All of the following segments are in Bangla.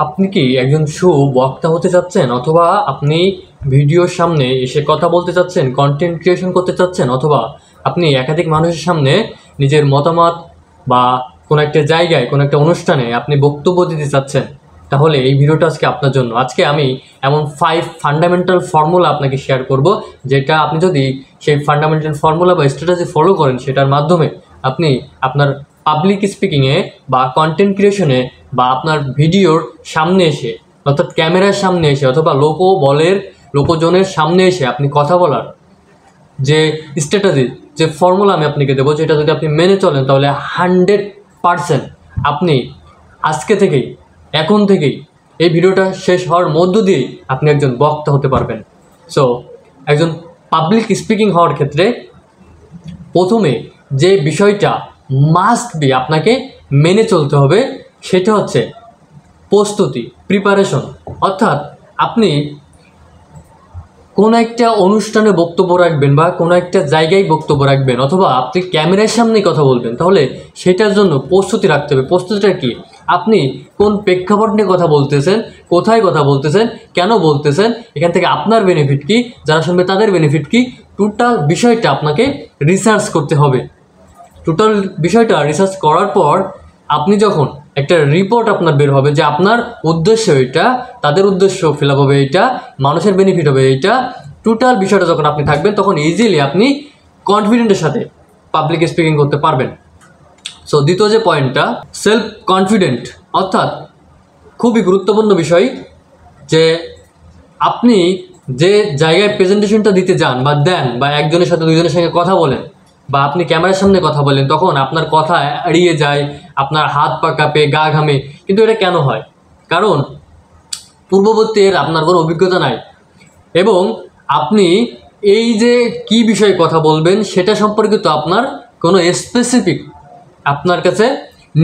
আপনি কি একজন সুবক্তা হতে চাচ্ছেন, অথবা আপনি ভিডিওর সামনে এসে কথা বলতে চাচ্ছেন, কন্টেন্ট ক্রিয়েশন করতে চাচ্ছেন, অথবা আপনি একাধিক মানুষের সামনে নিজের মতামত বা কোনো একটা জায়গায় কোনো একটা অনুষ্ঠানে আপনি বক্তব্য দিতে চাচ্ছেন, তাহলে এই ভিডিওটা আজকে আপনার জন্য। আজকে আমি এমন 5 ফান্ডামেন্টাল ফর্মুলা আপনাকে শেয়ার করব, যেটা আপনি যদি সেই ফান্ডামেন্টাল ফর্মুলা বা স্ট্র্যাটেজি ফলো করেন, সেটার মাধ্যমে আপনি আপনার পাবলিক স্পিকিংয়ে বা কন্টেন্ট ক্রিয়েশনে বা আপনার ভিডিওর সামনে এসে, অর্থাৎ ক্যামেরার সামনে এসে অথবা লোকজনের সামনে এসে আপনি কথা বলার যে স্ট্র্যাটেজি, যে ফর্মুলা আমি আপনাকে দেবো, যেটা যদি আপনি মেনে চলেন তাহলে 100% আপনি আজকে থেকেই, এখন থেকেই এই ভিডিওটা শেষ হওয়ার মধ্য দিয়েই আপনি একজন বক্তা হতে পারবেন। সো একজন পাবলিক স্পিকিং হওয়ার ক্ষেত্রে প্রথমে যে বিষয়টা মাস্ট বি আপনাকে মেনে চলতে হবে সেটা হচ্ছে প্রস্তুতি, প্রিপারেশন। অর্থাৎ আপনি কোনো একটা অনুষ্ঠানে বক্তব্য রাখবেন বা কোনো একটা জায়গায় বক্তব্য রাখবেন, অথবা আপনি ক্যামেরার সামনে কথা বলবেন, তাহলে সেটার জন্য প্রস্তুতি রাখতে হবে। প্রস্তুতিটা কি? আপনি কোন প্রেক্ষাপট নিয়ে কথা বলতেছেন, কোথায় কথা বলতেছেন, কেন বলতেছেন, এখান থেকে আপনার বেনিফিট কি, যারা শুনবে তাদের বেনিফিট কি, টোটাল বিষয়টা আপনাকে রিসার্চ করতে হবে। টোটাল বিষয়টা রিসার্চ করার পর আপনি যখন একটা রিপোর্ট আপনার বের হবে যে আপনার উদ্দেশ্য এটা, তাদের উদ্দেশ্য ফিল আপ হবে এইটা, মানুষের বেনিফিট হবে এইটা, টোটাল বিষয়টা যখন আপনি থাকবেন তখন ইজিলি আপনি কনফিডেন্টের সাথে পাবলিক স্পিকিং করতে পারবেন। সো দ্বিতীয় যে পয়েন্টটা, সেলফ কনফিডেন্ট, অর্থাৎ খুবই গুরুত্বপূর্ণ বিষয় যে আপনি যে জায়গায় প্রেজেন্টেশনটা দিতে যান বা দেন, বা একজনের সাথে দুইজনের সঙ্গে কথা বলেন, বা আপনি ক্যামেরার সামনে কথা বলেন, তখন আপনার কথা এড়িয়ে যায়, আপনার হাত পা কাঁপে, গা ঘামে। কিন্তু এটা কেন হয়? কারণ পূর্ববর্তী আপনার কোনো অভিজ্ঞতা নাই, এবং আপনি এই যে কি বিষয়ে কথা বলবেন সেটা সম্পর্কিত আপনার কোনো স্পেসিফিক আপনার কাছে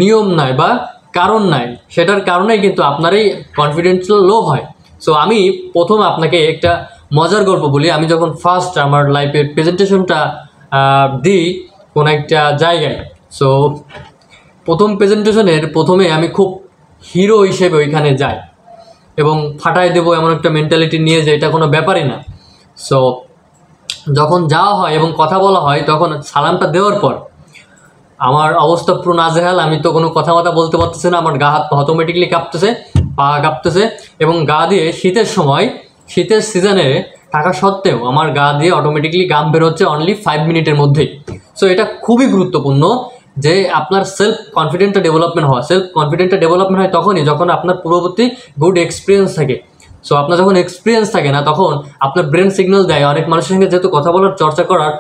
নিয়ম নাই বা কারণ নাই। সেটার কারণেই কিন্তু আপনার এই কনফিডেন্স লো হয়। সো আমি প্রথম আপনাকে একটা মজার গল্প বলি। আমি যখন ফার্স্ট আমার লাইফের প্রেজেন্টেশনটা দিই কোনো একটা জায়গায়, সো প্রথম প্রেজেন্টেশনের প্রথমে আমি খুব হিরো হিসেবে ওইখানে যাই এবং ফাটাই দেবো এমন একটা মেন্টালিটি নিয়ে যে এটা কোনো ব্যাপারই না। সো যখন যাওয়া হয় এবং কথা বলা হয়, তখন সালামটা দেওয়ার পর আমার অবস্থা পুরো নাজেহাল। আমি তো কোনো কথাবার্তা বলতে পারতেছি না, আমার গা হাত অটোমেটিকলি কাঁপতেছে, পা কাঁপতেছে, এবং গা দিয়ে শীতের সময়, শীতের সিজনে থাকা সত্ত্বেও আমার গা দিয়ে অটোমেটিকলি গাম বের হচ্ছে অনলি 5 মিনিটের মধ্যেই। সো এটা খুবই গুরুত্বপূর্ণ যে আপনার সেলফ কনফিডেন্টটা ডেভেলপমেন্ট হয়। সেলফ কনফিডেন্টটা ডেভেলপমেন্ট হয় তখনই যখন আপনার পূর্ববর্তী গুড এক্সপিরিয়েন্স থাকে। সো আপনার যখন এক্সপিরিয়েন্স থাকে না, তখন আপনার ব্রেন সিগন্যাল দেয় অনেক মানুষের সঙ্গে যেহেতু কথা বলার, চর্চা করার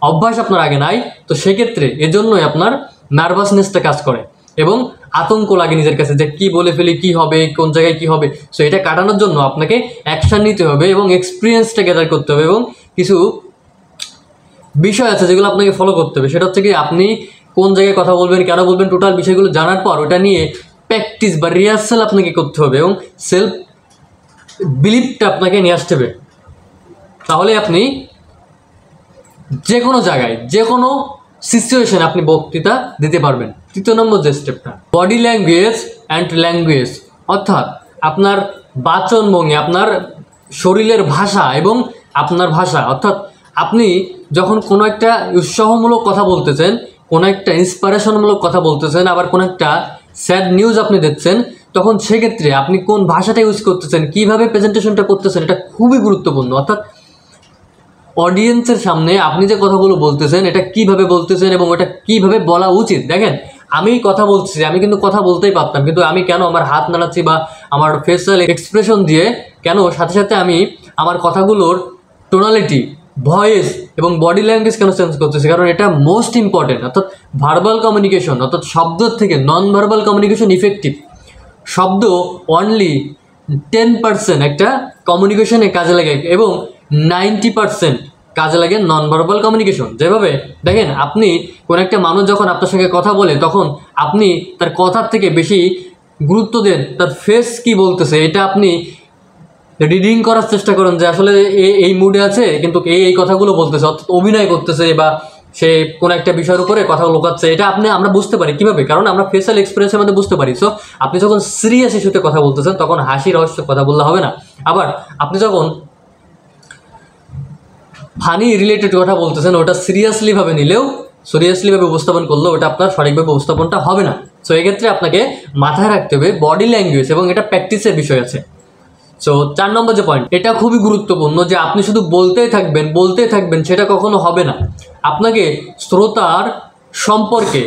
অভ্যাস আপনার আগে নাই, তো সেক্ষেত্রে এজন্যই আপনার নার্ভাসনেসটা কাজ করে এবং আতঙ্ক লাগে নিজের কাছে যে কি বলে ফেলি, কি হবে, কোন জায়গায় কি হবে। সো এটা কাটানোর জন্য আপনাকে অ্যাকশান নিতে হবে এবং এক্সপিরিয়েন্সটা গ্যাদার করতে হবে, এবং কিছু বিষয় আছে যেগুলো আপনাকে ফলো করতে হবে। সেটা হচ্ছে কি, আপনি কোন জায়গায় কথা বলবেন, কেন বলবেন, টোটাল বিষয়গুলো জানার পর ওটা নিয়ে প্র্যাকটিস বা রিহার্সাল আপনাকে করতে হবে এবং সেলফ বিলিভটা আপনাকে নিয়ে আসতে হবে। তাহলে আপনি যে কোনো জায়গায়, যে কোনো সিচুয়েশন আপনি বক্তৃতা দিতে পারবেন। তৃতীয় নম্বর যে স্টেপটা, বডি ল্যাঙ্গুয়েজ অ্যান্ড ল্যাঙ্গুয়েজ, অর্থাৎ আপনার বাচনভঙ্গি, আপনার শরীরের ভাষা এবং আপনার ভাষা। অর্থাৎ আপনি যখন কোনো একটা উৎসাহমূলক কথা বলতেছেন, কোনো একটা ইন্সপিরেশনমূলক কথা বলতেছেন, আবার কোনো একটা স্যাড নিউজ আপনি দিচ্ছেন, তখন সেক্ষেত্রে আপনি কোন ভাষাটা ইউজ করতেছেন, কীভাবে প্রেজেন্টেশনটা করতেছেন, এটা খুবই গুরুত্বপূর্ণ। অর্থাৎ অডিয়েন্সের সামনে আপনি যে কথাগুলো বলতেছেন এটা কিভাবে বলতেছেন এবং এটা কিভাবে বলা উচিত। দেখেন, আমি কথা বলছি, আমি কিন্তু কথা বলতেই পারতাম, কিন্তু আমি কেন আমার হাত নাড়াচ্ছি বা আমার ফেসিয়াল এক্সপ্রেশন দিয়ে কেন সাথে সাথে আমি আমার কথাগুলোর টোনালিটি, ভয়েস এবং বডি ল্যাঙ্গুয়েজ কেন চেঞ্জ করতেছি? কারণ এটা মোস্ট ইম্পর্টেন্ট। অর্থাৎ ভার্বাল কমিউনিকেশন, অর্থাৎ শব্দের থেকে নন ভার্বাল কমিউনিকেশন ইফেক্টিভ। শব্দ অনলি 10% একটা কমিউনিকেশনে কাজে লাগে এবং 90% কাজে লাগে নন ভার্বাল কমিউনিকেশন। যেভাবে দেখেন, আপনি কোনো একটা মানুষ যখন আপনার সঙ্গে কথা বলে, তখন আপনি তার কথার থেকে বেশি গুরুত্ব দেন তার ফেস কি বলতেছে। এটা আপনি রিডিং করার চেষ্টা করেন যে আসলে এই মুডে আছে, কিন্তু এই কথাগুলো বলতেছে, অর্থাৎ অভিনয় করতেছে বা সে কোনো একটা বিষয়ের উপরে কথা লুকাচ্ছে, এটা আমরা বুঝতে পারি কিভাবে, কারণ আমরা ফেশিয়াল এক্সপ্রেশনের মধ্যে বুঝতে পারি। সো আপনি যখন সিরিয়াস ইস্যুতে কথা বলতেছেন তখন হাসি রহস্য কথা বললে হবে না। আবার আপনি যখন ফানি রিলেটেড কথা বলতেছেন ওটা সিরিয়াসলিভাবে নিলেও, সিরিয়াসলিভাবে উপস্থাপন করলেও ওটা আপনার সঠিকভাবে উপস্থাপনটা হবে না। সো এক্ষেত্রে আপনাকে মাথায় রাখতে হবে বডি ল্যাঙ্গুয়েজ, এবং এটা প্র্যাকটিসের বিষয় আছে। সো 4 নম্বর যে পয়েন্ট, এটা খুবই গুরুত্বপূর্ণ যে আপনি শুধু বলতেই থাকবেন সেটা কখনো হবে না। আপনাকে শ্রোতার সম্পর্কে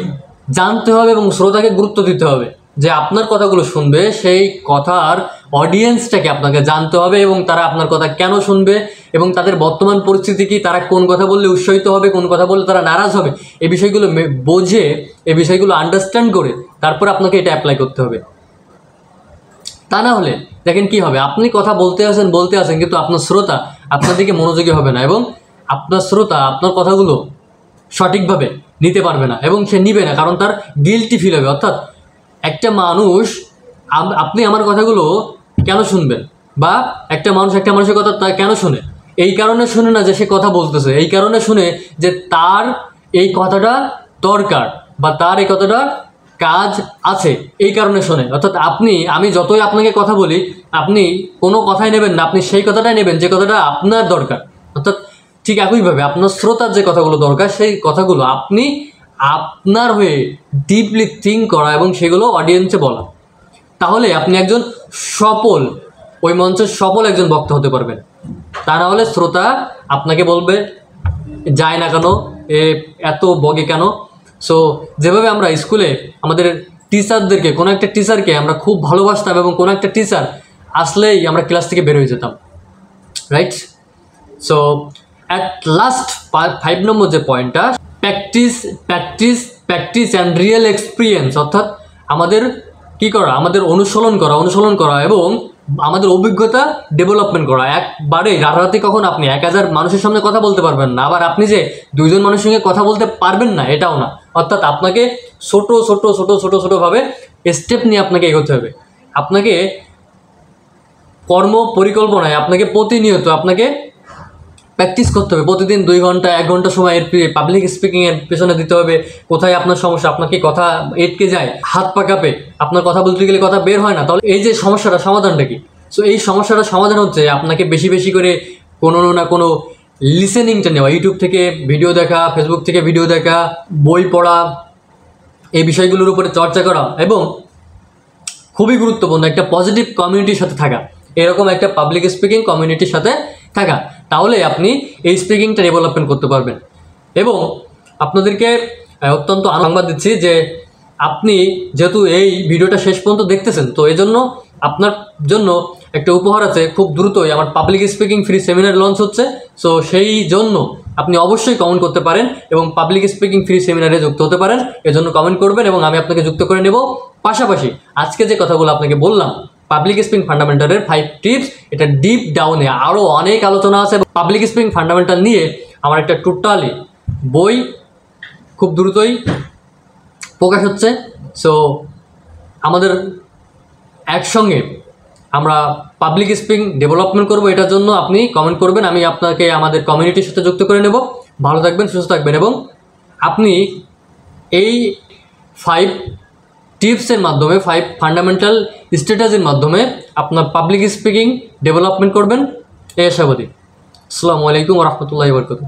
জানতে হবে এবং শ্রোতাকে গুরুত্ব দিতে হবে, যে আপনার কথাগুলো শুনবে সেই কথার অডিয়েন্সটাকে আপনাকে জানতে হবে এবং তারা আপনার কথা কেন শুনবে এবং তাদের বর্তমান পরিস্থিতি কি, তারা কোন কথা বললে উৎসাহিত হবে, কোন কথা বললে তারা নারাজ হবে, এই বিষয়গুলো বোঝে, এই বিষয়গুলো আন্ডারস্ট্যান্ড করে তারপর আপনাকে এটা অ্যাপ্লাই করতে হবে। তা না হলে দেখেন কি হবে, আপনি কথা বলতে আসেন কিন্তু আপনার শ্রোতা আপনার দিকে মনোযোগী হবে না এবং আপনার শ্রোতা আপনার কথাগুলো সঠিকভাবে নিতে পারবে না এবং সে নিবে না, কারণ তার গিল্টি ফিল হবে। অর্থাৎ একটা মানুষ, আপনি আমার কথাগুলো কেন শুনবেন, বা একটা মানুষ একটা মানুষের কথা তা কেন শুনে, এই কারণে শুনে না যে সে কথা বলতেছে, এই কারণে শুনে যে তার এই কথাটা দরকার বা তার এই কথাটা কাজ আছে, এই কারণে শোনে। অর্থাৎ আমি যতই আপনাকে কথা বলি আপনি কোনো কথাই নেবেন না, আপনি সেই কথাটাই নেবেন যে কথাটা আপনার দরকার। অর্থাৎ ঠিক একইভাবে আপনার শ্রোতার যে কথাগুলো দরকার সেই কথাগুলো আপনি আপনার হয়ে ডিপলি থিঙ্ক করা এবং সেগুলো অডিয়েন্সে বলা, তাহলে আপনি একজন সফল, ওই মঞ্চের সফল একজন বক্তা হতে পারবেন। তা না হলে শ্রোতা আপনাকে বলবে যায় না কেন, এত বগে কেন। সো যেভাবে আমরা স্কুলে আমাদের টিচারদেরকে, কোনো একটা টিচারকে আমরা খুব ভালোবাসতাম এবং কোনো একটা টিচার আসলেই আমরা ক্লাস থেকে বের হয়ে যেতাম, রাইট? সো অ্যাট লাস্ট 5 নম্বর যে পয়েন্টটা, প্র্যাকটিস অ্যান্ড রিয়েল এক্সপিরিয়েন্স। অর্থাৎ আমাদের কি করা, আমাদের অনুসরণ করা এবং আমাদের অভিজ্ঞতা ডেভেলপমেন্ট করা। একবারেই রাতারাতি কখন আপনি 1000 মানুষের সামনে কথা বলতে পারবেন না, আবার আপনি যে 2 জন মানুষের সঙ্গে কথা বলতে পারবেন না এটাও না। অর্থাৎ আপনাকে ছোটোভাবে স্টেপ নিয়ে আপনাকে এগোতে হবে। আপনাকে কর্ম পরিকল্পনায় আপনাকে প্রতিনিয়ত আপনাকে প্র্যাকটিস করতে হবে। প্রতিদিন 2 ঘন্টা 1 ঘন্টা সময় এর পাবলিক স্পিকিংয়ের পেছনে দিতে হবে। কোথায় আপনার সমস্যা, আপনাকে কথা এটকে যায়, হাত পা কাঁপে, আপনার কথা বলতে গেলে কথা বের হয় না, তাহলে এই যে সমস্যাটা সমাধানটা কি? সো এই সমস্যাটার সমাধান হচ্ছে আপনাকে বেশি করে কোনো না কোনো লিসেনিংটা নেওয়া, ইউটিউব থেকে ভিডিও দেখা, ফেসবুক থেকে ভিডিও দেখা, বই পড়া, এই বিষয়গুলোর উপরে চর্চা করা এবং খুবই গুরুত্বপূর্ণ একটা পজিটিভ কমিউনিটির সাথে থাকা, এরকম একটা পাবলিক স্পিকিং কমিউনিটির সাথে থাকা, তাহলে আপনি এই স্পিকিংটা ডেভেলপমেন্ট করতে পারবেন। এবং আপনাদেরকে অত্যন্ত সংবাদ দিচ্ছি যে আপনি যেহেতু এই ভিডিওটা শেষ পর্যন্ত দেখতেছেন, তো এই জন্য আপনার জন্য একটা উপহার আছে। খুব দ্রুতই আমার public speaking free seminar launch হচ্ছে। সো সেই জন্য আপনি অবশ্যই কমেন্ট করতে পারেন এবং পাবলিক স্পিকিং ফ্রি সেমিনারে যুক্ত হতে পারেন। এজন্য কমেন্ট করবেন এবং আমি আপনাকে যুক্ত করে নেব। পাশাপাশি আজকে যে কথাগুলো আপনাকে বললাম পাবলিক স্পিকিং ফান্ডামেন্টালের 5 টিপস, এটা ডিপ ডাউনে আরও অনেক আলোচনা আছে। পাবলিক স্পিকিং ফান্ডামেন্টাল নিয়ে আমার একটা টোটালি বই খুব দ্রুতই প্রকাশ হচ্ছে। সো আমাদের একসঙ্গে আমরা পাবলিক স্পিকিং ডেভেলপমেন্ট করব, এটার জন্য আপনি কমেন্ট করবেন, আমি আপনাকে আমাদের কমিউনিটির সাথে যুক্ত করে নেব। ভালো থাকবেন, সুস্থ থাকবেন এবং আপনি এই 5 টিপসের মাধ্যমে, 5 ফান্ডামেন্টাল স্ট্র্যাটেজির মাধ্যমে আপনার পাবলিক স্পিকিং ডেভেলপমেন্ট করবেন। এই আশাবাদী। আসসালামু আলাইকুম ওয়া রাহমাতুল্লাহি ওয়া বারাকাতুহু।